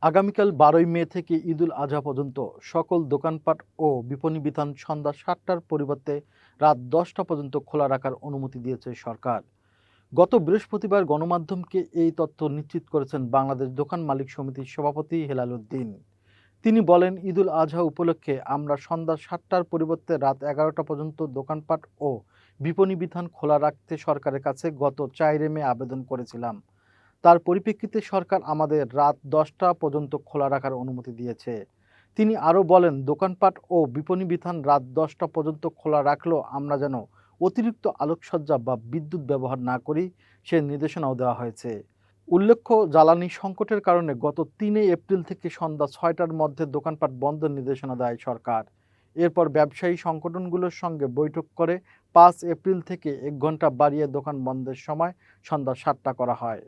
আগামীকাল ১২ই মে থেকে ঈদুল আজহা পর্যন্ত সকল দোকানপাট ও বিপণী বিতান সন্ধ্যা ৭টার পরিবর্তে রাত ১০টা পর্যন্ত খোলা রাখার অনুমতি দিয়েছে সরকার। গত বৃহস্পতিবার গণমাধ্যমকে এই তথ্য নিশ্চিত করেছেন বাংলাদেশ দোকান মালিক সমিতির সভাপতি হেলাল উদ্দিন। তিনি বলেন, ঈদুল আজহা উপলক্ষে আমরা সন্ধ্যা ৭টার পরিবর্তে রাত ১১টা পর্যন্ত দোকানপাট ও বিপণী বিতান খোলা রাখতে সরকারের কাছে গত ৪ মে আবেদন করেছিলাম। তার পরিপ্রেক্ষিতে সরকার আমাদের রাত ১০টা পর্যন্ত খোলা রাখার অনুমতি দিয়েছে। তিনি আরও বলেন, দোকানপাট ও বিপণী বিতান রাত ১০টা পর্যন্ত খোলা রাখলেও আমরা যেন অতিরিক্ত আলোকসজ্জা বা বিদ্যুৎ ব্যবহার না করি, সে নির্দেশনাও দেওয়া হয়েছে। উল্লেখ্য, জ্বালানি সংকটের কারণে গত ৩ এপ্রিল থেকে সন্ধ্যা ৬টার মধ্যে দোকানপাট বন্ধের নির্দেশনা দেয় সরকার। এরপর ব্যবসায়ী সংগঠনগুলোর সঙ্গে বৈঠক করে ৫ এপ্রিল থেকে ১ ঘন্টা বাড়িয়ে দোকান বন্ধের সময় সন্ধ্যা ৭টা করা হয়।